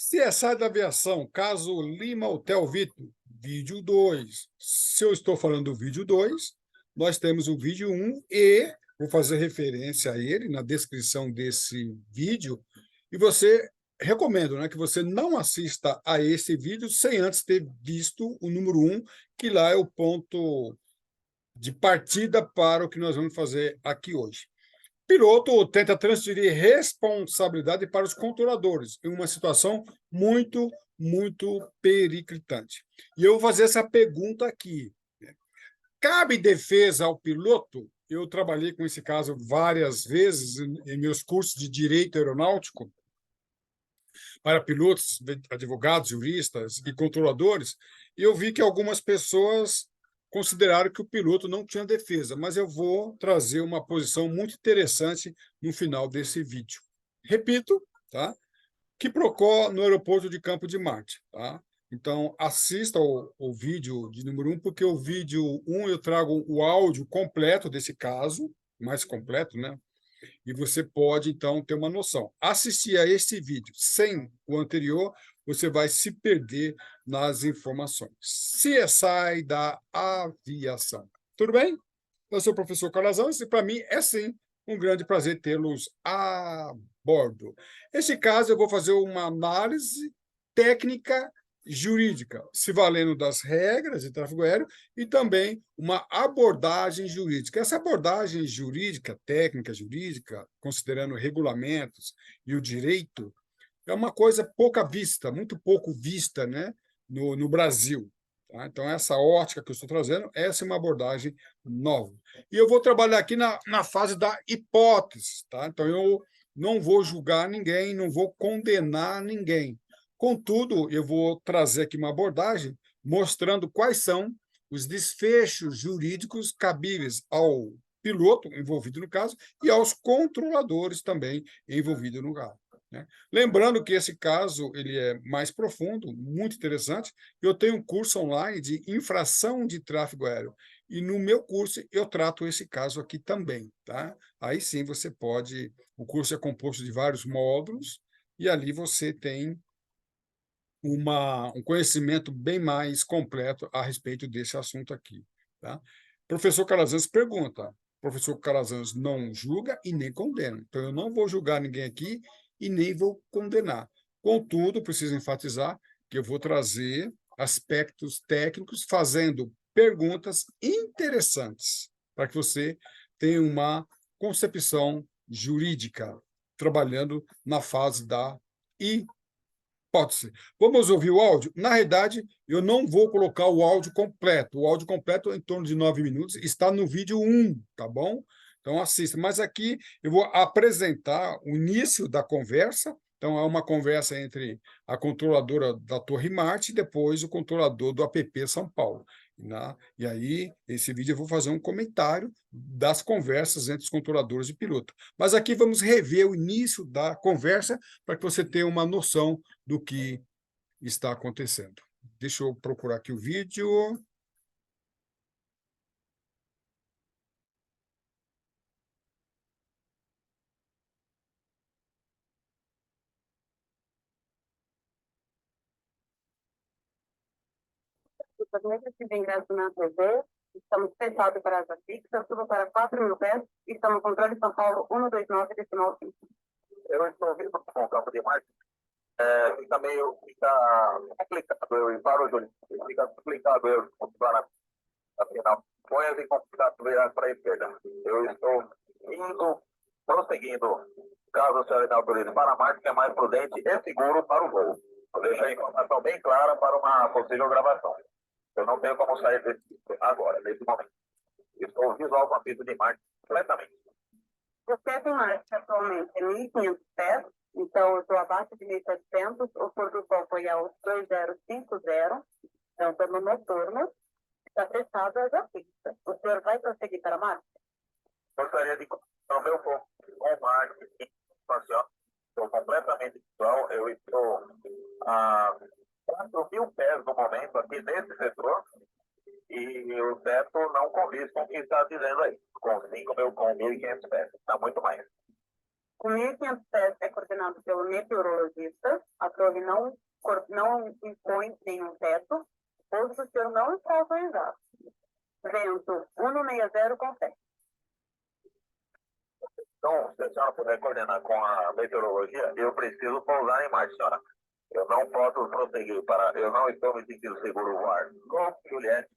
CSI da aviação, caso Lima Hotel Vitor, vídeo 2. Se eu estou falando do vídeo 2, nós temos o vídeo 1 e vou fazer referência a ele na descrição desse vídeo. E você recomendo, né, que você não assista a esse vídeo sem antes ter visto o número 1, que lá é o ponto de partida para o que nós vamos fazer aqui hoje. Piloto tenta transferir responsabilidade para os controladores, em uma situação muito periclitante. E eu vou fazer essa pergunta aqui. Cabe defesa ao piloto? Eu trabalhei com esse caso várias vezes em meus cursos de direito aeronáutico, para pilotos, advogados, juristas e controladores, e eu vi que algumas pessoas consideraram que o piloto não tinha defesa, mas eu vou trazer uma posição muito interessante no final desse vídeo. Repito, tá? Quiprocó no aeroporto de Campo de Marte, tá? Então, assista o vídeo de número 1, porque o vídeo 1 eu trago o áudio completo desse caso, mais completo, né? E você pode, então, ter uma noção. Assistir a esse vídeo sem o anterior, você vai se perder nas informações. CSI da aviação. Tudo bem? Eu sou o professor Calazans e, para mim, é sim um grande prazer tê-los a bordo. Neste caso, eu vou fazer uma análise técnica jurídica, se valendo das regras de tráfego aéreo e também uma abordagem jurídica. Essa abordagem jurídica, técnica jurídica, considerando regulamentos e o direito, é uma coisa pouca vista, muito pouco vista, né, no Brasil. Tá? Então, essa ótica que eu estou trazendo, essa é uma abordagem nova. E eu vou trabalhar aqui na fase da hipótese. Tá? Então, eu não vou julgar ninguém, não vou condenar ninguém. Contudo, eu vou trazer aqui uma abordagem mostrando quais são os desfechos jurídicos cabíveis ao piloto envolvido no caso e aos controladores também envolvidos no caso. Né? Lembrando que esse caso ele é mais profundo, muito interessante. Eu tenho um curso online de infração de tráfego aéreo e no meu curso eu trato esse caso aqui também. Tá? Aí sim você pode. O curso é composto de vários módulos e ali você tem um conhecimento bem mais completo a respeito desse assunto aqui. Tá? Professor Calazans pergunta. Professor Calazans não julga e nem condena. Então, eu não vou julgar ninguém aqui e nem vou condenar. Contudo, preciso enfatizar que eu vou trazer aspectos técnicos fazendo perguntas interessantes para que você tenha uma concepção jurídica, trabalhando na fase da hipótese. Vamos ouvir o áudio? Na realidade, eu não vou colocar o áudio completo. O áudio completo é em torno de 9 minutos, está no vídeo 1, tá bom? Então, assista. Mas aqui eu vou apresentar o início da conversa. Então, é uma conversa entre a controladora da Torre Marte e depois o controlador do APP São Paulo. Né? E aí, esse vídeo eu vou fazer um comentário das conversas entre os controladores e piloto. Mas aqui vamos rever o início da conversa para que você tenha uma noção do que está acontecendo. Deixa eu procurar aqui o vídeo. Pagamento de ingresso na TV, estamos fechados para asa fixa, suba para 4.000 pés, estamos no controle São Paulo 129, decimal 5. Eu estou ouvindo com o campo de Marte, e também fica complicado eu ir para o Júlio, fica complicado eu continuar na final. Põe e complicado virar para a esquerda. Eu estou indo, prosseguindo, caso o senhor inautorize para Marte, que é mais prudente e seguro para o voo. Vou deixar a informação bem clara para uma possível gravação. Eu não tenho como sair desse agora, nesse momento. Estou visual com a pista de Marte completamente. O pé de Marte atualmente é 1.500 pés, então eu estou abaixo de 1.700. O pôr do sol foi aos 2050, então estou no noturno, está fechado a asa fixa. O senhor vai prosseguir para Marte? Gostaria de conversar o meu pouco com Marte, estou completamente visual, eu estou a 4.000 pés no momento aqui nesse setor, e o teto não condiz com o que está dizendo aí, com 5.000, com 1.500 pés, está muito mais. O 1.500 pés é coordenado pelo meteorologista, a torre não impõe nenhum teto, o pouso do senhor não está autorizado. Vento 160 com 7. Então, se a senhora puder coordenar com a meteorologia, eu preciso pousar em Marte, senhora. Eu não posso prosseguir eu não estou me sentindo seguro voar com Juliette.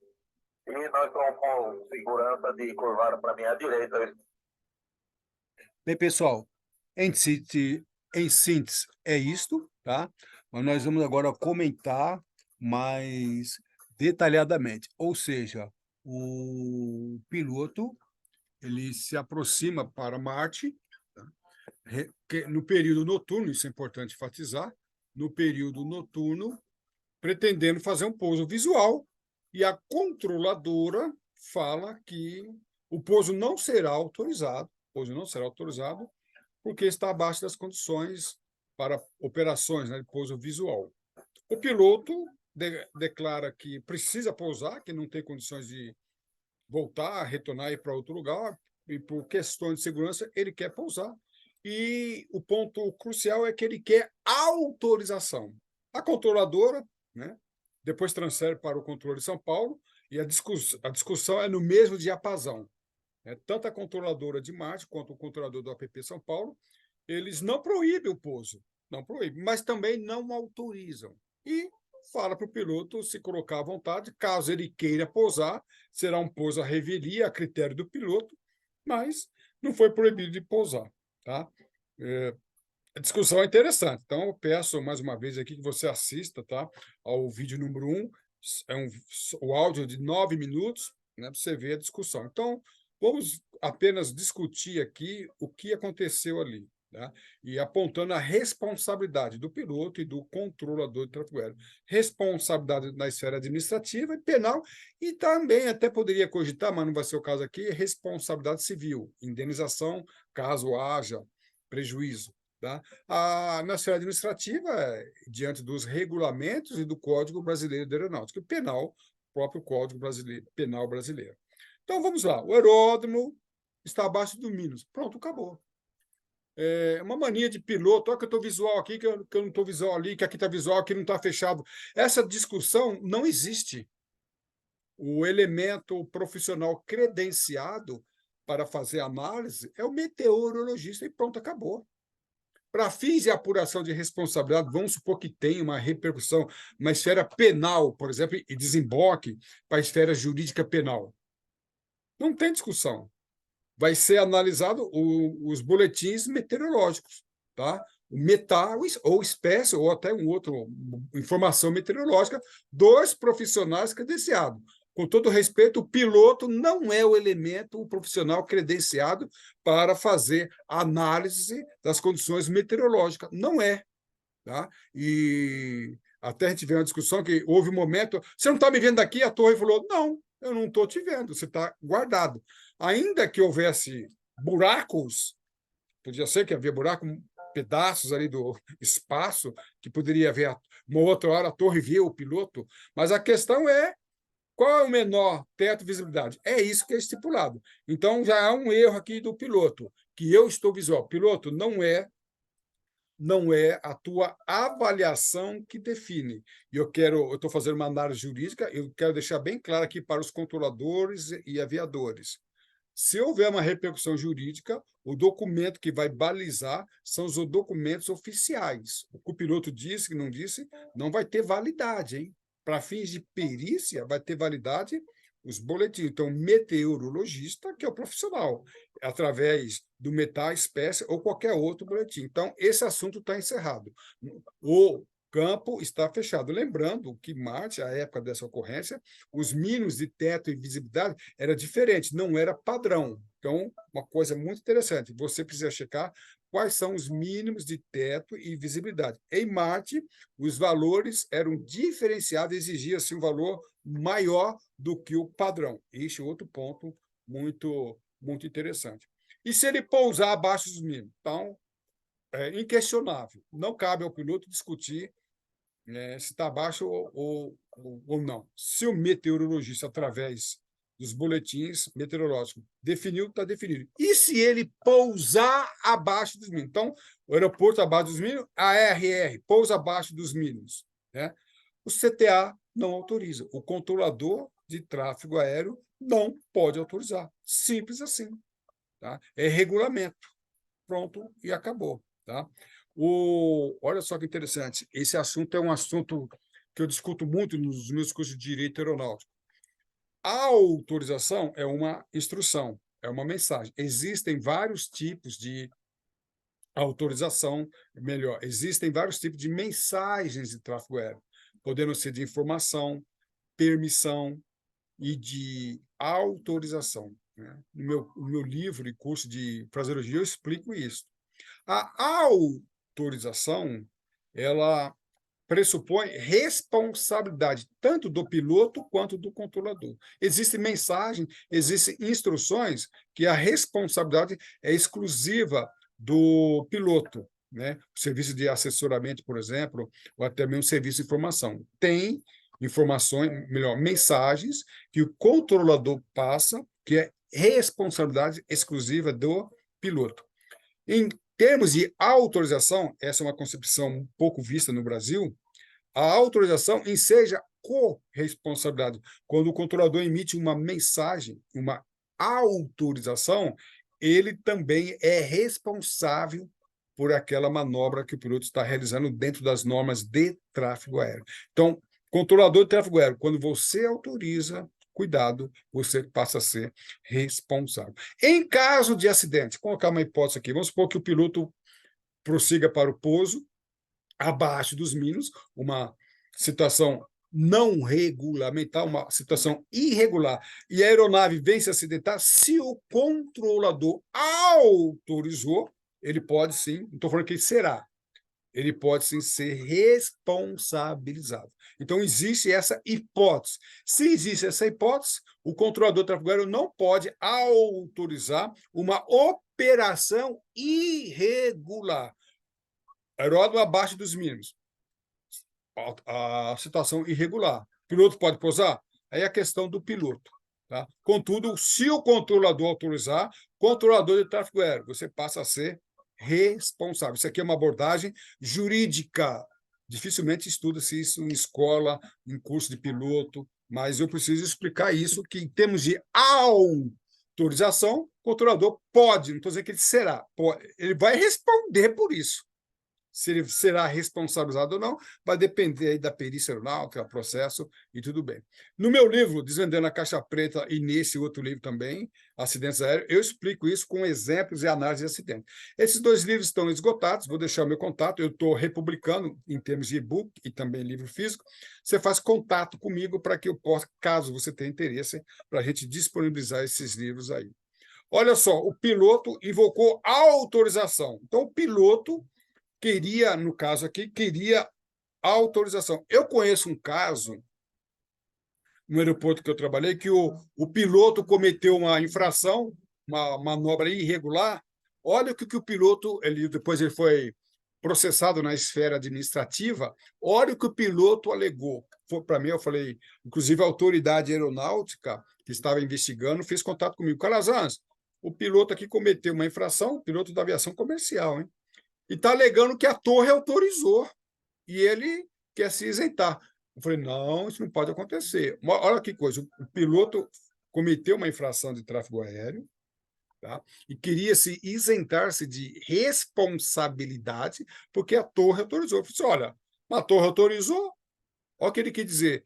E não estou com segurança de curvar para minha direita. Bem, pessoal, em síntese é isto, tá? Mas nós vamos agora comentar mais detalhadamente. Ou seja, o piloto ele se aproxima para Marte, tá? No período noturno, isso é importante enfatizar, no período noturno, pretendendo fazer um pouso visual, e a controladora fala que o pouso não será autorizado, porque está abaixo das condições para operações, né, de pouso visual. O piloto declara que precisa pousar, que não tem condições de voltar, retornar e ir para outro lugar, e por questões de segurança, ele quer pousar. E o ponto crucial é que ele quer autorização. A controladora, né, depois transfere para o controle de São Paulo, e a discussão é no mesmo diapasão. Tanto a controladora de Marte quanto o controlador do APP São Paulo, eles não proíbem o pouso, não proíbem, mas também não autorizam. E fala para o piloto se colocar à vontade, caso ele queira pousar, será um pouso à revelia, a critério do piloto, mas não foi proibido de pousar. Tá? A discussão é interessante, então eu peço mais uma vez aqui que você assista, tá, ao vídeo número 1, o áudio de 9 minutos, né, para você ver a discussão. Então, vamos apenas discutir aqui o que aconteceu ali, tá? E apontando a responsabilidade do piloto e do controlador de tráfego aéreo. Responsabilidade na esfera administrativa e penal, e também até poderia cogitar, mas não vai ser o caso aqui, responsabilidade civil, indenização caso haja prejuízo. Tá? Na esfera administrativa, diante dos regulamentos e do Código Brasileiro de Aeronáutica, penal, o próprio Código Penal Brasileiro. Então, vamos lá. O aeródromo está abaixo do mínimo. Pronto, acabou. É uma mania de piloto. Olha que eu estou visual aqui, que eu não estou visual ali, que aqui está visual, que não está fechado. Essa discussão não existe. O elemento profissional credenciado para fazer análise é o meteorologista e pronto, acabou. Para fins de apuração de responsabilidade, vamos supor que tenha uma repercussão na esfera penal, por exemplo, e desemboque para a esfera jurídica penal. Não tem discussão. Vai ser analisado os boletins meteorológicos, tá? O metal ou espécie, ou até informação meteorológica dos profissionais credenciados. Com todo respeito, o piloto não é o elemento, o profissional credenciado para fazer análise das condições meteorológicas. Não é. Tá? E até a gente vê uma discussão que houve um momento, você não está me vendo daqui? A torre falou, não, eu não estou te vendo, você está guardado. Ainda que houvesse buracos, podia ser que havia buraco, pedaços ali do espaço, que poderia haver uma outra hora a torre via o piloto, mas a questão é qual é o menor teto de visibilidade? É isso que é estipulado. Então, já há um erro aqui do piloto, que eu estou visual. Piloto, não é a tua avaliação que define. E eu estou fazendo uma análise jurídica, eu quero deixar bem claro aqui para os controladores e aviadores. Se houver uma repercussão jurídica, o documento que vai balizar são os documentos oficiais. O que o piloto disse, que não disse, não vai ter validade, hein? Para fins de perícia, vai ter validade os boletins. Então, meteorologista, que é o profissional, através do metal, espécie ou qualquer outro boletim. Então, esse assunto está encerrado. O campo está fechado. Lembrando que Marte, à época dessa ocorrência, os mínimos de teto e visibilidade era diferente, não era padrão. Então, uma coisa muito interessante, você precisa checar quais são os mínimos de teto e visibilidade. Em Marte, os valores eram diferenciados, exigia-se um valor maior do que o padrão. Este é outro ponto muito, muito interessante. E se ele pousar abaixo dos mínimos? Então, é inquestionável. Não cabe ao piloto discutir se está abaixo ou não. Se o meteorologista, através dos boletins meteorológicos. Definiu, está definido. E se ele pousar abaixo dos mínimos? Então, o aeroporto abaixo dos mínimos, a ARR pousa abaixo dos mínimos, né? O CTA não autoriza. O controlador de tráfego aéreo não pode autorizar. Simples assim. Tá? É regulamento. Pronto, e acabou. Tá? Olha só que interessante. Esse assunto é um assunto que eu discuto muito nos meus cursos de Direito Aeronáutico. A autorização é uma instrução, é uma mensagem. Existem vários tipos de autorização, melhor, existem vários tipos de mensagens de tráfego aéreo, podendo ser de informação, permissão e de autorização. Né? No meu livro e curso de fraseologia, eu explico isso. A autorização, ela pressupõe responsabilidade tanto do piloto quanto do controlador. Existe mensagem, existem instruções que a responsabilidade é exclusiva do piloto, né? O serviço de assessoramento, por exemplo, ou até mesmo serviço de informação. Tem informações, melhor, mensagens que o controlador passa, que é responsabilidade exclusiva do piloto. Em termos de autorização, essa é uma concepção um pouco vista no Brasil, a autorização enseja corresponsabilidade. Quando o controlador emite uma mensagem, uma autorização, ele também é responsável por aquela manobra que o piloto está realizando dentro das normas de tráfego aéreo. Então, controlador de tráfego aéreo, quando você autoriza, cuidado, você passa a ser responsável. Em caso de acidente, vou colocar uma hipótese aqui, vamos supor que o piloto prossiga para o pouso, abaixo dos mínimos, uma situação não regulamentar, uma situação irregular, e a aeronave vem se acidentar, se o controlador autorizou, ele pode sim, não estou falando que ele será, ele pode sim ser responsabilizado. Então, existe essa hipótese. Se existe essa hipótese, o controlador de tráfego aéreo não pode autorizar uma operação irregular. Aeródromo abaixo dos mínimos. A situação irregular. O piloto pode pousar? Aí é a questão do piloto. Tá? Contudo, se o controlador autorizar, controlador de tráfego aéreo, você passa a ser responsável. Isso aqui é uma abordagem jurídica. Dificilmente estuda-se isso em escola, em curso de piloto, mas eu preciso explicar isso, que em termos de autorização, o controlador pode, não estou dizendo que ele será, pode, ele vai responder por isso. Se ele será responsabilizado ou não, vai depender aí da perícia aeronáutica, processo e tudo bem. No meu livro, Desvendando a Caixa Preta, e nesse outro livro também, Acidentes Aéreos, eu explico isso com exemplos e análise de acidente. Esses dois livros estão esgotados, vou deixar o meu contato, eu estou republicando em termos de e-book e também livro físico. Você faz contato comigo para que eu possa, caso você tenha interesse, para a gente disponibilizar esses livros aí. Olha só, o piloto invocou autorização. Então, o piloto queria, no caso aqui, queria autorização. Eu conheço um caso, no aeroporto que eu trabalhei, que o piloto cometeu uma infração, uma manobra irregular. Olha o que o piloto, depois ele foi processado na esfera administrativa, olha o que o piloto alegou. Para mim, eu falei, inclusive a autoridade aeronáutica que estava investigando fez contato comigo. Calazans, o piloto aqui cometeu uma infração, o piloto da aviação comercial, hein? E está alegando que a torre autorizou e ele quer se isentar. Eu falei, não, isso não pode acontecer. Olha que coisa, o piloto cometeu uma infração de tráfego aéreo, tá? E queria se isentar-se de responsabilidade porque a torre autorizou. Eu falei assim, olha, a torre autorizou, olha o que ele quer dizer.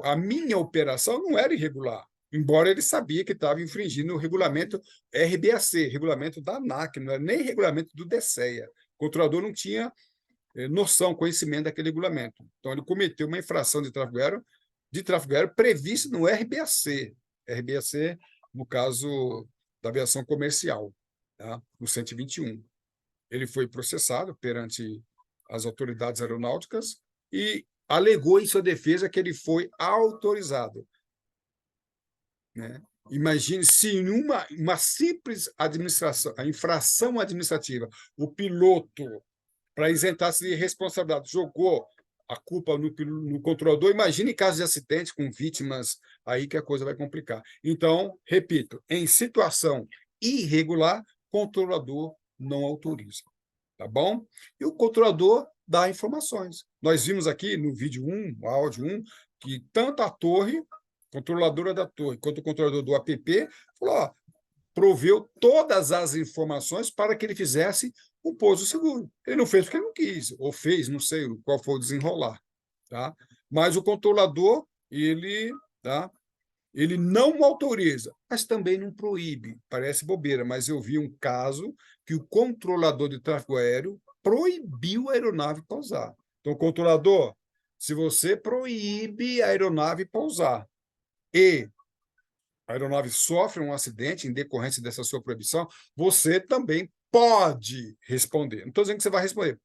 A minha operação não era irregular, embora ele sabia que estava infringindo o regulamento RBAC, regulamento da ANAC, não era nem regulamento do DSEA. O controlador não tinha noção, conhecimento daquele regulamento. Então, ele cometeu uma infração de tráfego aéreo prevista no RBAC. RBAC, no caso da aviação comercial, tá? No 121. Ele foi processado perante as autoridades aeronáuticas e alegou em sua defesa que ele foi autorizado. Né? Imagine se em uma simples administração, a infração administrativa, o piloto, para isentar-se de responsabilidade, jogou a culpa no controlador. Imagine em caso de acidente com vítimas, aí que a coisa vai complicar. Então, repito, em situação irregular, controlador não autoriza. Tá bom? E o controlador dá informações. Nós vimos aqui no vídeo 1, áudio 1, que tanto a torre, controladora da torre, quanto o controlador do app, falou, ó, proveu todas as informações para que ele fizesse o pouso seguro. Ele não fez porque ele não quis, ou fez, não sei qual foi o desenrolar. Tá? Mas o controlador, tá? Ele não autoriza, mas também não proíbe. Parece bobeira, mas eu vi um caso que o controlador de tráfego aéreo proibiu a aeronave pousar. Então, controlador, se você proíbe a aeronave pousar e a aeronave sofre um acidente em decorrência dessa sua proibição, você também pode responder. Não estou dizendo que você vai responder.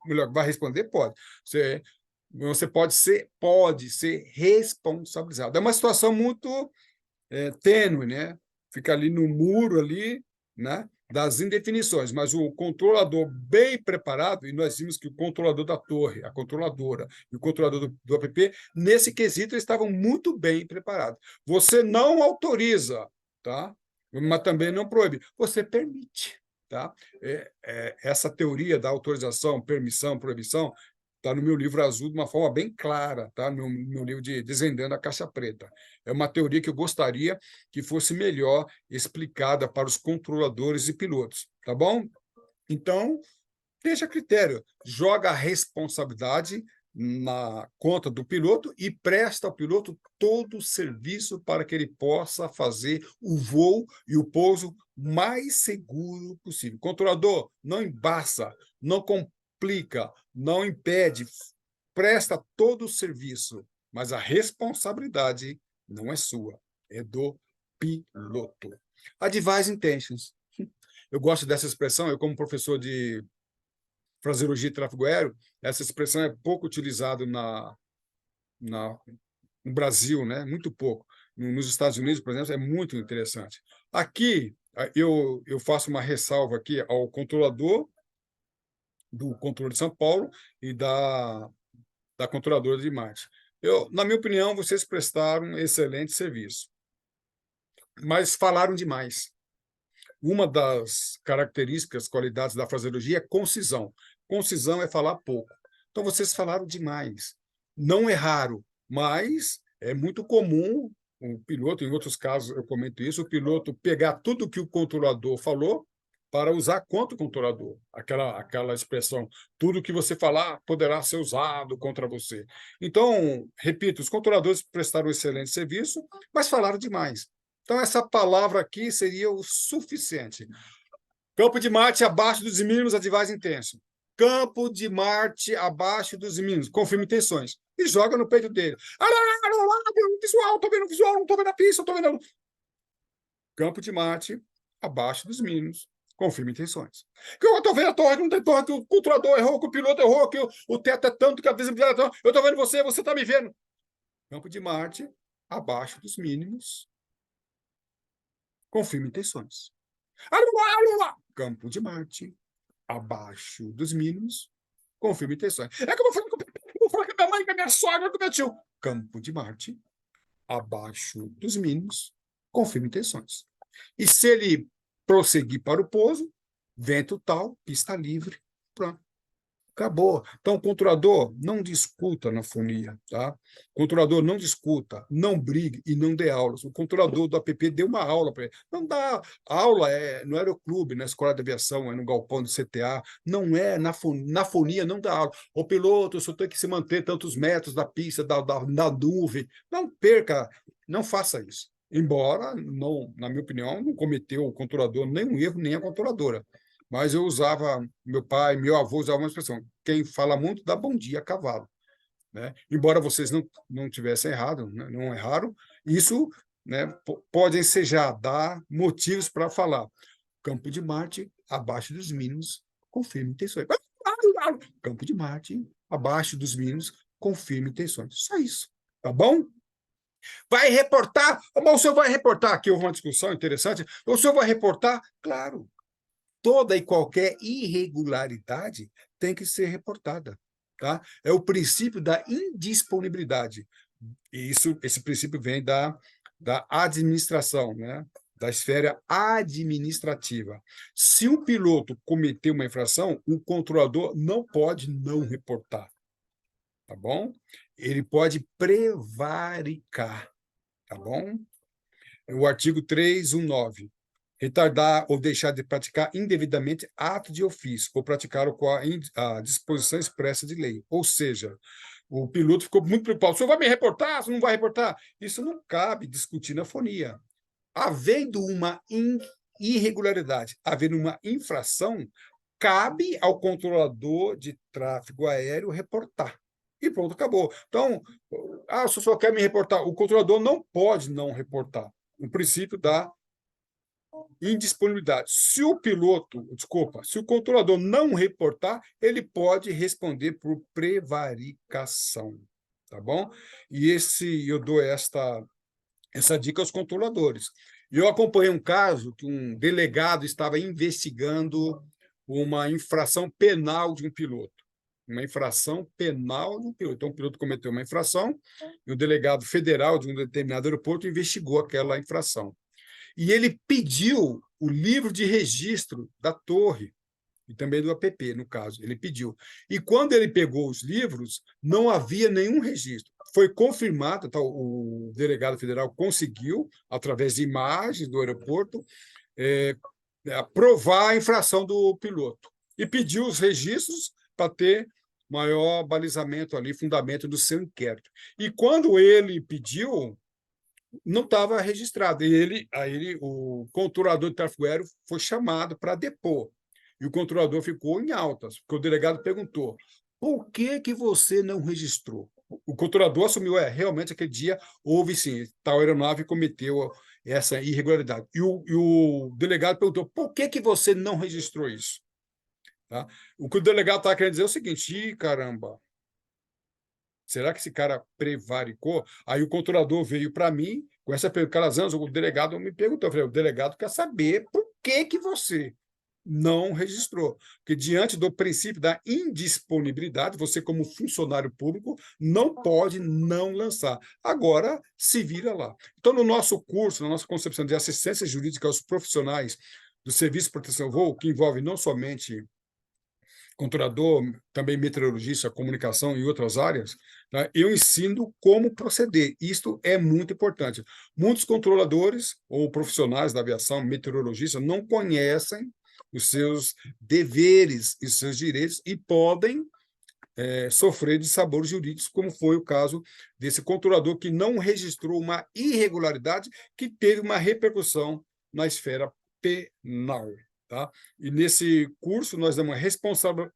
Melhor, vai responder? Pode. Você pode ser responsabilizado. É uma situação muito tênue, né? Fica ali no muro ali, né? Das indefinições, mas o controlador bem preparado, e nós vimos que o controlador da torre, a controladora e o controlador do app, nesse quesito, eles estavam muito bem preparados. Você não autoriza, tá? Mas também não proíbe, você permite. Tá? Essa teoria da autorização, permissão, proibição, está no meu livro azul de uma forma bem clara, tá? No meu livro de Desvendando a Caixa Preta. É uma teoria que eu gostaria que fosse melhor explicada para os controladores e pilotos, tá bom? Então, deixa a critério, joga a responsabilidade na conta do piloto e presta ao piloto todo o serviço para que ele possa fazer o voo e o pouso mais seguro possível. Controlador, não embaça, não complica, não impede, presta todo o serviço, mas a responsabilidade não é sua, é do piloto. Advise intentions. Eu gosto dessa expressão, eu como professor de fraseologia e tráfego aéreo, essa expressão é pouco utilizada no Brasil, né? Muito pouco. Nos Estados Unidos, por exemplo, é muito interessante. Aqui, eu faço uma ressalva aqui ao controlador do controle de São Paulo e da controladora de Marte. Na minha opinião, vocês prestaram excelente serviço, mas falaram demais. Uma das características, qualidades da fraseologia é concisão. Concisão é falar pouco. Então, vocês falaram demais. Não é raro, mas é muito comum o piloto, em outros casos eu comento isso, o piloto pegar tudo que o controlador falou para usar contra o controlador. Aquela expressão, tudo que você falar poderá ser usado contra você. Então, repito, os controladores prestaram um excelente serviço, mas falaram demais. Então, essa palavra aqui seria o suficiente. Campo de Marte abaixo dos mínimos, advise intention. Campo de Marte abaixo dos mínimos, confirma intenções. E joga no peito dele. Visual, estou vendo visual, não estou vendo a pista, estou vendo. Campo de Marte abaixo dos mínimos, confirma intenções. Que eu estou vendo a torre, não tem torre, que o controlador errou, que o piloto errou, que o teto é tanto, que a visibilidade é tanto. Eu estou vendo você está me vendo. Campo de Marte abaixo dos mínimos, confirma intenções. Campo de Marte, abaixo dos mínimos, confirma intenções. É como eu vou falar com a minha mãe, com a minha sogra, com o meu tio. Campo de Marte, abaixo dos mínimos, confirma intenções. E se ele prosseguir para o pouso, vento tal, pista livre, pronto. Acabou. Então, controlador, não discuta na fonia, tá? Controlador, não discuta, não brigue e não dê aulas. O controlador do app deu uma aula para ele. Não dá aula no aeroclube, na escola de aviação, no galpão do CTA, não é, na fonia não dá aula. O piloto só tem que se manter tantos metros da pista, da nuvem. Não perca, não faça isso. Embora, não, na minha opinião, não cometeu o controlador nenhum erro, nem a controladora. Mas eu usava, meu pai, meu avô usavam uma expressão, quem fala muito dá bom dia a cavalo. Né? Embora vocês não tivessem errado, né? Não erraram, isso, né, pode ensejar, dar motivos para falar. Campo de Marte, abaixo dos mínimos, confirma intenções. Campo de Marte, abaixo dos mínimos, confirma intenções. Só isso, tá bom? Vai reportar? O senhor vai reportar? Aqui houve uma discussão interessante. O senhor vai reportar? Claro. Toda e qualquer irregularidade tem que ser reportada. tá? É o princípio da indisponibilidade. E esse princípio vem da administração, né? Da esfera administrativa. Se o piloto cometer uma infração, o controlador não pode não reportar, tá bom? Ele pode prevaricar, tá bom? O artigo 319. Retardar ou deixar de praticar indevidamente ato de ofício ou praticar com a disposição expressa de lei. Ou seja, o piloto ficou muito preocupado. O senhor vai me reportar? O senhor não vai reportar? Isso não cabe discutir na fonia. Havendo uma irregularidade, havendo uma infração, cabe ao controlador de tráfego aéreo reportar. E pronto, acabou. Então, o senhor só quer me reportar. O controlador não pode não reportar. O princípio da indisponibilidade. Se o controlador não reportar, ele pode responder por prevaricação, tá bom? E eu dou essa dica aos controladores. Eu acompanhei um caso que um delegado estava investigando uma infração penal de um piloto. Uma infração penal de um piloto. Então, o piloto cometeu uma infração e o delegado federal de um determinado aeroporto investigou aquela infração. E ele pediu o livro de registro da torre, e também do APP, no caso, ele pediu. E quando ele pegou os livros, não havia nenhum registro. Foi confirmado, tá, o delegado federal conseguiu, através de imagens do aeroporto, provar a infração do piloto. E pediu os registros para ter maior balizamento ali, fundamento do seu inquérito. E quando ele pediu, não estava registrado. E o controlador de tráfego aéreo foi chamado para depor. E o controlador ficou em altas, porque o delegado perguntou: por que você não registrou? O controlador assumiu, realmente aquele dia houve sim, tal aeronave cometeu essa irregularidade. E o delegado perguntou: por que você não registrou isso? Tá? O que o delegado estava querendo dizer é o seguinte: caramba, será que esse cara prevaricou? Aí o controlador veio para mim com essa pergunta. Calazans, o delegado me perguntou. Eu falei: o delegado quer saber por que você não registrou. Porque, diante do princípio da indisponibilidade, você, como funcionário público, não pode não lançar. Agora, se vira lá. Então, no nosso curso, na nossa concepção de assistência jurídica aos profissionais do Serviço de Proteção ao Voo, que envolve não somente controlador, também meteorologista, comunicação e outras áreas, tá? Eu ensino como proceder. Isto é muito importante. Muitos controladores ou profissionais da aviação, meteorologistas, não conhecem os seus deveres e seus direitos e podem sofrer de sabores jurídicos, como foi o caso desse controlador que não registrou uma irregularidade que teve uma repercussão na esfera penal. Tá? E nesse curso nós damos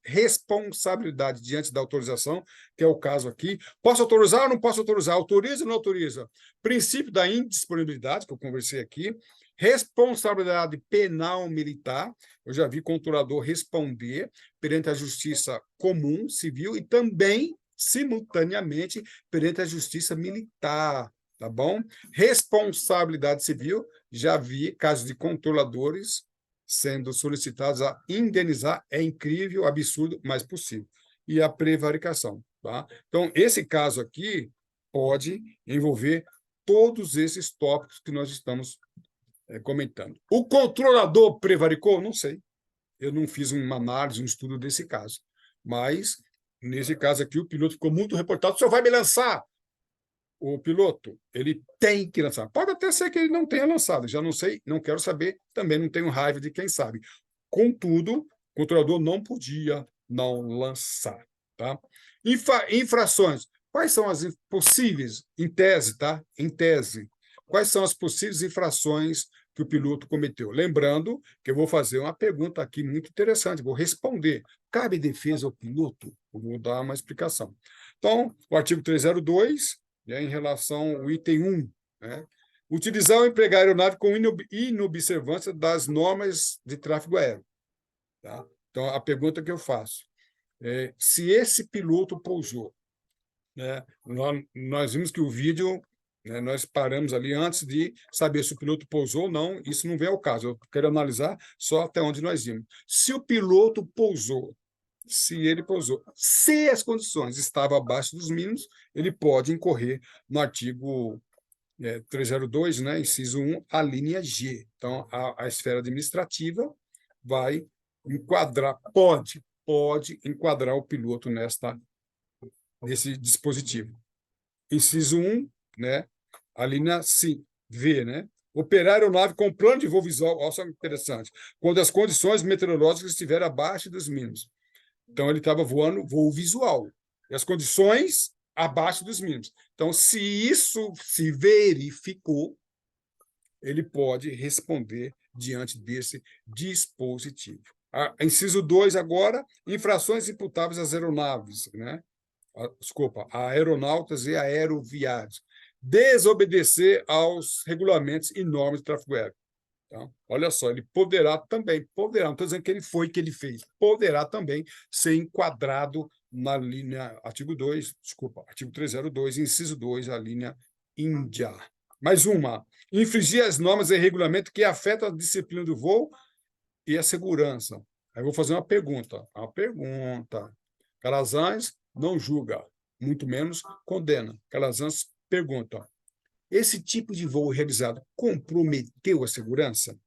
responsabilidade diante da autorização, que é o caso aqui. Posso autorizar ou não posso autorizar? Autoriza ou não autoriza? Princípio da indisponibilidade, que eu conversei aqui. Responsabilidade penal militar. Eu já vi controlador responder perante a justiça comum, civil, e também, simultaneamente, perante a justiça militar. Tá bom? Responsabilidade civil. Já vi casos de controladores sendo solicitados a indenizar, é incrível, absurdo, mas possível. E a prevaricação. Tá? Então, esse caso aqui pode envolver todos esses tópicos que nós estamos comentando. O controlador prevaricou? Não sei. Eu não fiz uma análise, um estudo desse caso. Mas, nesse caso aqui, o piloto ficou muito reportado: o senhor vai me lançar? O piloto, ele tem que lançar. Pode até ser que ele não tenha lançado, já não sei, não quero saber, também não tenho raiva de quem sabe. Contudo, o controlador não podia não lançar. Tá? Infrações. Quais são as possíveis, em tese, tá? Em tese, quais são as possíveis infrações que o piloto cometeu? Lembrando que eu vou fazer uma pergunta aqui muito interessante, vou responder. Cabe defesa ao piloto? Eu vou dar uma explicação. Então, o artigo 302, em relação ao item 1, né? Utilizar ou empregar a aeronave com inobservância das normas de tráfego aéreo. Tá? Então, a pergunta que eu faço é: se esse piloto pousou, né, nós vimos que o vídeo, né, nós paramos ali antes de saber se o piloto pousou ou não, isso não vem ao caso, eu quero analisar só até onde nós vimos. Se o piloto pousou Se ele pousou. Se as condições estavam abaixo dos mínimos, ele pode incorrer no artigo 302, né, inciso 1, a linha G. Então, a esfera administrativa vai enquadrar, pode enquadrar o piloto nesse dispositivo. Inciso 1, né, a linha C, V, né? Operar a aeronave com plano de voo visual, olha só que interessante, quando as condições meteorológicas estiverem abaixo dos mínimos. Então, ele estava voando voo visual. E as condições abaixo dos mínimos. Então, se isso se verificou, ele pode responder diante desse dispositivo. Inciso 2 agora, infrações imputáveis às aeronaves, né? Desculpa, a aeronautas e aeroviários. Desobedecer aos regulamentos e normas de tráfego aéreo. Então, olha só, ele poderá, não estou dizendo que ele foi, que ele fez, poderá também ser enquadrado na linha, artigo 302, inciso 2, a linha Índia. Mais uma, infringir as normas e regulamentos que afetam a disciplina do voo e a segurança. Aí eu vou fazer uma pergunta. Calazans não julga, muito menos condena. Calazans pergunta: esse tipo de voo realizado comprometeu a segurança?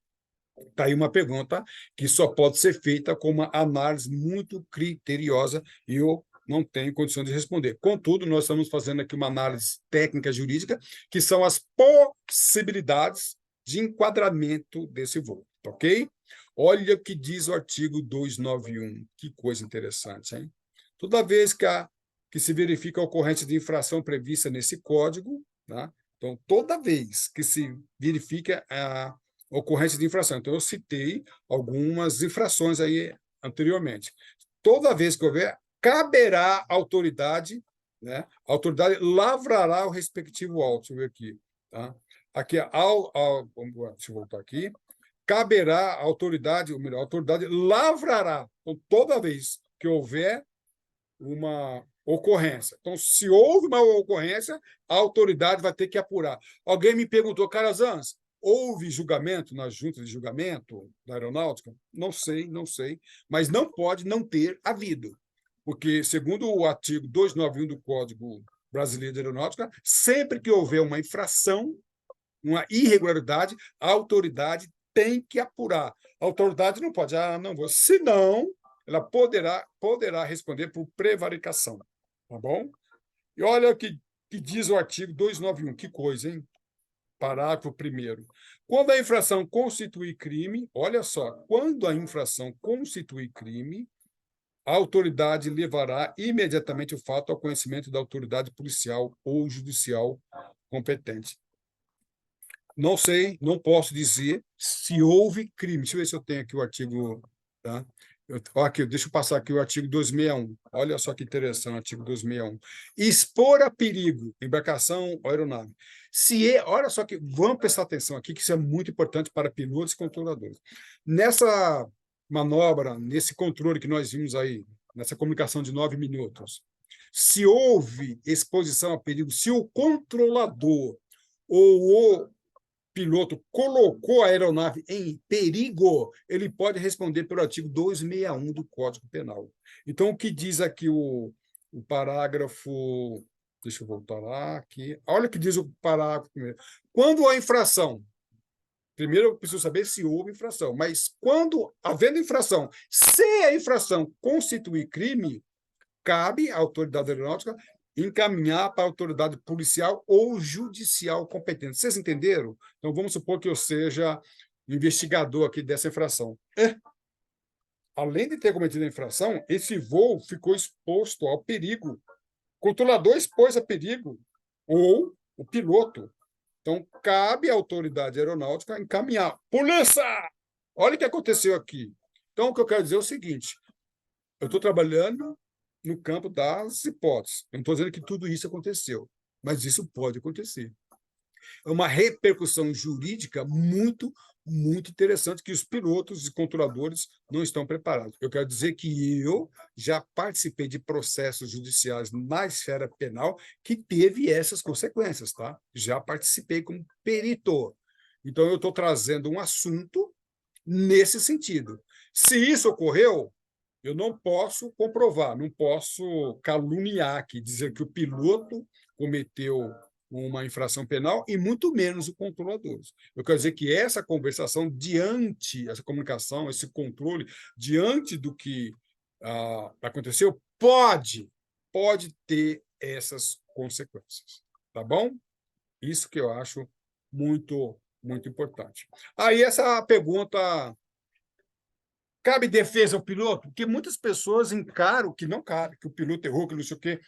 Está aí uma pergunta que só pode ser feita com uma análise muito criteriosa e eu não tenho condição de responder. Contudo, nós estamos fazendo aqui uma análise técnica jurídica, que são as possibilidades de enquadramento desse voo, ok? Olha o que diz o artigo 291. Que coisa interessante, hein? Toda vez que se verifica a ocorrência de infração prevista nesse código, tá? Então, toda vez que se verifica a ocorrência de infração, então eu citei algumas infrações aí anteriormente. Toda vez que houver, caberá à autoridade, né? A autoridade lavrará o respectivo auto. Deixa eu ver aqui. Tá? Aqui, deixa eu voltar aqui. Caberá à autoridade, ou melhor, a autoridade lavrará. Então, toda vez que houver uma ocorrência. Então, se houve uma ocorrência, a autoridade vai ter que apurar. Alguém me perguntou, Calazans, houve julgamento na junta de julgamento da aeronáutica? Não sei, mas não pode não ter havido, porque, segundo o artigo 291 do Código Brasileiro de Aeronáutica, sempre que houver uma infração, uma irregularidade, a autoridade tem que apurar. A autoridade não pode, não vou, senão ela poderá responder por prevaricação, tá bom? E olha o que diz o artigo 291, que coisa, hein? Parágrafo 1º. Quando a infração constituir crime, olha só, quando a infração constituir crime, a autoridade levará imediatamente o fato ao conhecimento da autoridade policial ou judicial competente. Não sei, não posso dizer se houve crime. Deixa eu ver se eu tenho aqui o artigo. Tá? Aqui, deixa eu passar aqui o artigo 261. Olha só que interessante, o artigo 261. Expor a perigo embarcação ou aeronave. Olha só que, vamos prestar atenção aqui, que isso é muito importante para pilotos e controladores. Nessa manobra, nesse controle que nós vimos aí, nessa comunicação de 9 minutos, se houve exposição a perigo, se o controlador ou o piloto colocou a aeronave em perigo, ele pode responder pelo artigo 261 do Código Penal. Então, o que diz aqui o parágrafo... Deixa eu voltar lá aqui. Olha o que diz o parágrafo primeiro. Quando a infração... Primeiro, eu preciso saber se houve infração, mas quando, havendo infração, se a infração constituir crime, cabe à autoridade aeronáutica encaminhar para a autoridade policial ou judicial competente. Vocês entenderam? Então, vamos supor que eu seja investigador aqui dessa infração. Além de ter cometido a infração, esse voo ficou exposto ao perigo. O controlador expôs a perigo, ou o piloto. Então, cabe à autoridade aeronáutica encaminhar. Polícia! Olha o que aconteceu aqui. Então, o que eu quero dizer é o seguinte: eu estou trabalhando no campo das hipóteses. Eu não estou dizendo que tudo isso aconteceu, mas isso pode acontecer. É uma repercussão jurídica muito, muito interessante que os pilotos e controladores não estão preparados. Eu quero dizer que eu já participei de processos judiciais na esfera penal que teve essas consequências, tá? Já participei como perito. Então, eu estou trazendo um assunto nesse sentido. Se isso ocorreu, Eu não posso comprovar, não posso caluniar aqui, dizer que o piloto cometeu uma infração penal e muito menos o controlador. Eu quero dizer que essa conversação diante, essa comunicação, esse controle, diante do que aconteceu, pode ter essas consequências. Tá bom? Isso que eu acho muito, muito importante. Aí essa pergunta... Cabe defesa ao piloto? Porque muitas pessoas encaram que não cabe, que o piloto errou, que não sei o quê.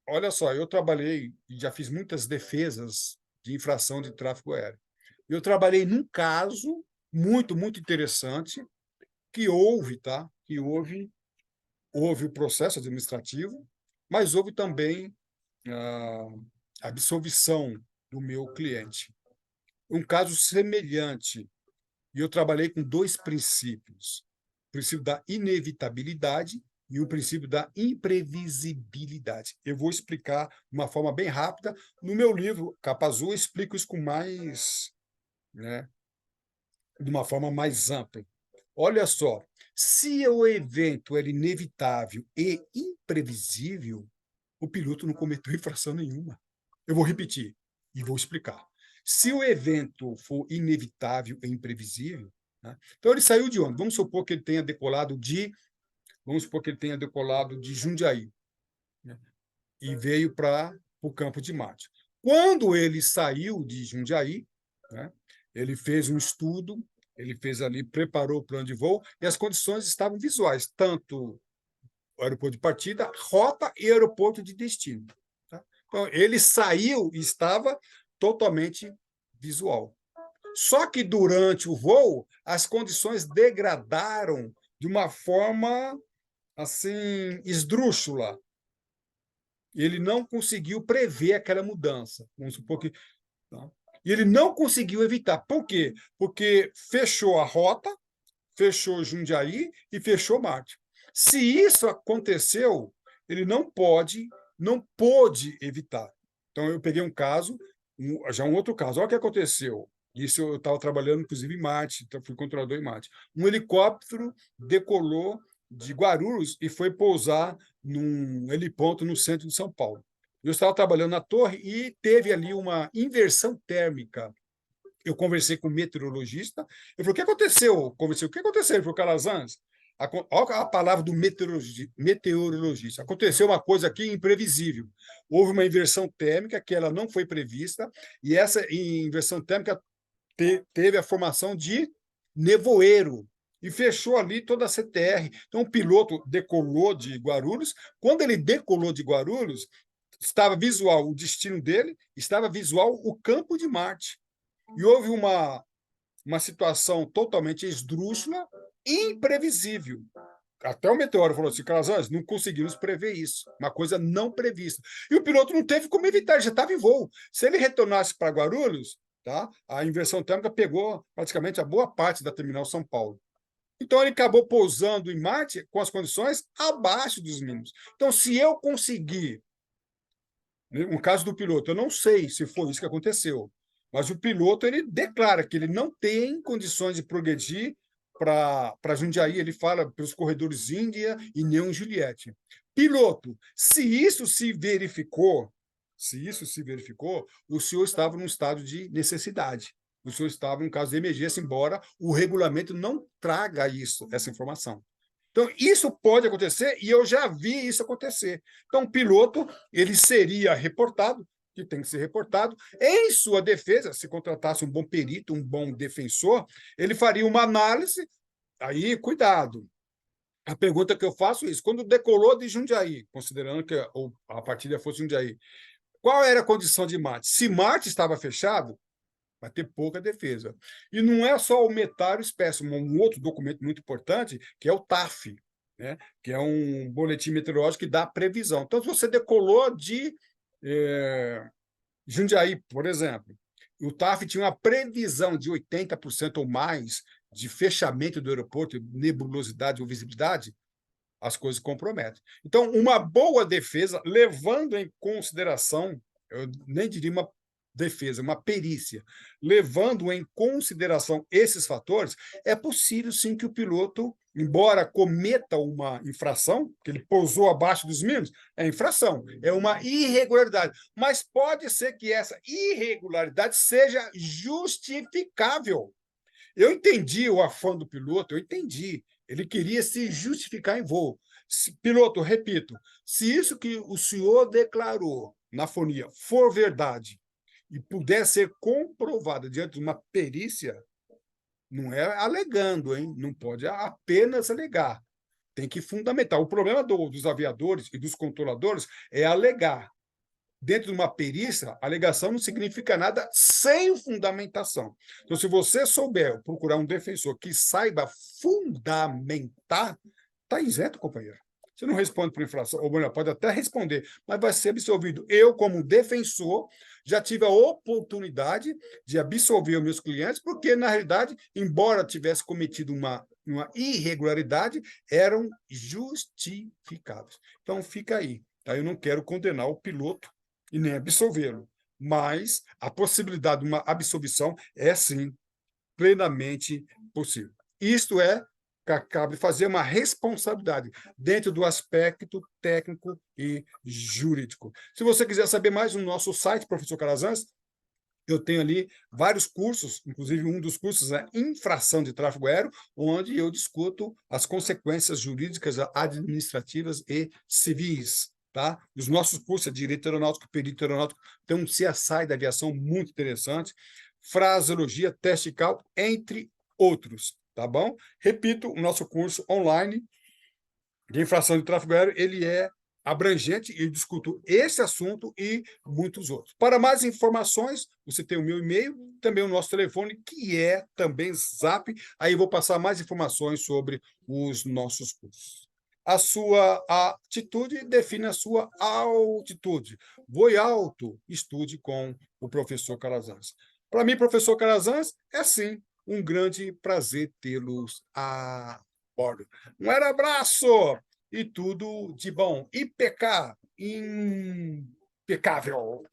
Olha só, eu trabalhei e já fiz muitas defesas de infração de tráfego aéreo. Eu trabalhei num caso muito, muito interessante que houve, tá? Que houve o processo administrativo, mas houve também a absolvição do meu cliente. Um caso semelhante. E eu trabalhei com dois princípios: o princípio da inevitabilidade e o princípio da imprevisibilidade. Eu vou explicar de uma forma bem rápida. No meu livro, Capa Azul, eu explico isso com mais, né, de uma forma mais ampla. Olha só, se o evento era inevitável e imprevisível, o piloto não cometeu infração nenhuma. Eu vou repetir e vou explicar. Se o evento for inevitável e imprevisível, né? Então ele saiu de onde? Vamos supor que ele tenha decolado de Jundiaí, né? E veio para o campo de Marte. Quando ele saiu de Jundiaí, né, ele fez um estudo, ele fez ali, preparou o plano de voo e as condições estavam visuais, tanto o aeroporto de partida, rota e aeroporto de destino. Tá? Então, ele saiu e estava totalmente visual. Só que durante o voo, as condições degradaram de uma forma assim esdrúxula. Ele não conseguiu prever aquela mudança. Vamos supor que. Tá? E ele não conseguiu evitar. Por quê? Porque fechou a rota, fechou Jundiaí e fechou Marte. Se isso aconteceu, ele não pôde evitar. Então, eu peguei um caso, já um outro caso. Olha o que aconteceu. Isso eu estava trabalhando, inclusive, em Marte, então fui controlador em Marte. Um helicóptero decolou de Guarulhos e foi pousar num heliponto no centro de São Paulo. Eu estava trabalhando na torre e teve ali uma inversão térmica. Eu conversei com o meteorologista. Eu falei: o que aconteceu? Conversei: o que aconteceu? Ele falou: Calazans, olha a palavra do meteorologista. Aconteceu uma coisa aqui imprevisível. Houve uma inversão térmica que ela não foi prevista, e essa inversão térmica teve a formação de nevoeiro e fechou ali toda a CTR. Então, o piloto decolou de Guarulhos. Quando ele decolou de Guarulhos, estava visual o destino dele, estava visual o campo de Marte. E houve uma situação totalmente esdrúxula e imprevisível. Até o meteoro falou assim: Calazans, não conseguimos prever isso, uma coisa não prevista. E o piloto não teve como evitar, ele já estava em voo. Se ele retornasse para Guarulhos, tá, a inversão térmica pegou praticamente a boa parte da terminal São Paulo. Então, ele acabou pousando em Marte com as condições abaixo dos mínimos. Então, se eu conseguir, no caso do piloto, eu não sei se foi isso que aconteceu, mas o piloto ele declara que ele não tem condições de progredir para Jundiaí. Ele fala pelos corredores Índia e Neon Juliette. Piloto, se isso se verificou, o senhor estava num estado de necessidade. O senhor estava em caso de emergência, embora o regulamento não traga essa informação. Então, isso pode acontecer e eu já vi isso acontecer. Então, o piloto ele seria reportado, que tem que ser reportado. Em sua defesa, se contratasse um bom perito, um bom defensor, ele faria uma análise. Aí, cuidado. A pergunta que eu faço é isso: quando decolou de Jundiaí, considerando que a partida fosse Jundiaí, qual era a condição de Marte? Se Marte estava fechado, vai ter pouca defesa. E não é só o metário espécie, um outro documento muito importante, que é o TAF, né? Que é um boletim meteorológico que dá previsão. Então, se você decolou de Jundiaí, por exemplo, o TAF tinha uma previsão de 80% ou mais de fechamento do aeroporto, nebulosidade ou visibilidade, as coisas comprometem. Então, uma boa defesa, levando em consideração, eu nem diria uma defesa, uma perícia, levando em consideração esses fatores, é possível sim que o piloto embora cometa uma infração, que ele pousou abaixo dos mínimos, é infração, é uma irregularidade. Mas pode ser que essa irregularidade seja justificável. Eu entendi o afã do piloto, eu entendi. Ele queria se justificar em voo. Piloto, repito, se isso que o senhor declarou na fonia for verdade e puder ser comprovado diante de uma perícia, não é alegando, hein? Não pode apenas alegar. Tem que fundamentar. O problema dos aviadores e dos controladores é alegar. Dentro de uma perícia, a alegação não significa nada sem fundamentação. Então, se você souber procurar um defensor que saiba fundamentar, está isento, companheiro. Você não responde por infração, ou melhor, pode até responder, mas vai ser absolvido. Eu, como defensor, já tive a oportunidade de absolver os meus clientes, porque, na realidade, embora tivesse cometido uma irregularidade, eram justificáveis. Então, fica aí. Tá? Eu não quero condenar o piloto e nem absolvê-lo, mas a possibilidade de uma absolvição é, sim, plenamente possível. Isto é, cabe fazer uma responsabilidade dentro do aspecto técnico e jurídico. Se você quiser saber mais no nosso site, professor Calazans, eu tenho ali vários cursos, inclusive um dos cursos é infração de tráfego aéreo, onde eu discuto as consequências jurídicas, administrativas e civis. Tá? Os nossos cursos de direito aeronáutico, perito aeronáutico, tem um CSI da aviação muito interessante, fraseologia, teste de cálculo, entre outros. Tá bom? Repito, o nosso curso online de infração de tráfego aéreo, ele é abrangente e discuto esse assunto e muitos outros. Para mais informações, você tem o meu e-mail, também o nosso telefone, que é também Zap. Aí eu vou passar mais informações sobre os nossos cursos. A sua atitude define a sua altitude. Voe alto, estude com o professor Calazans. Para mim, professor Calazans, é sim um grande prazer tê-los a bordo. Um abraço e tudo de bom. IPK, impecável.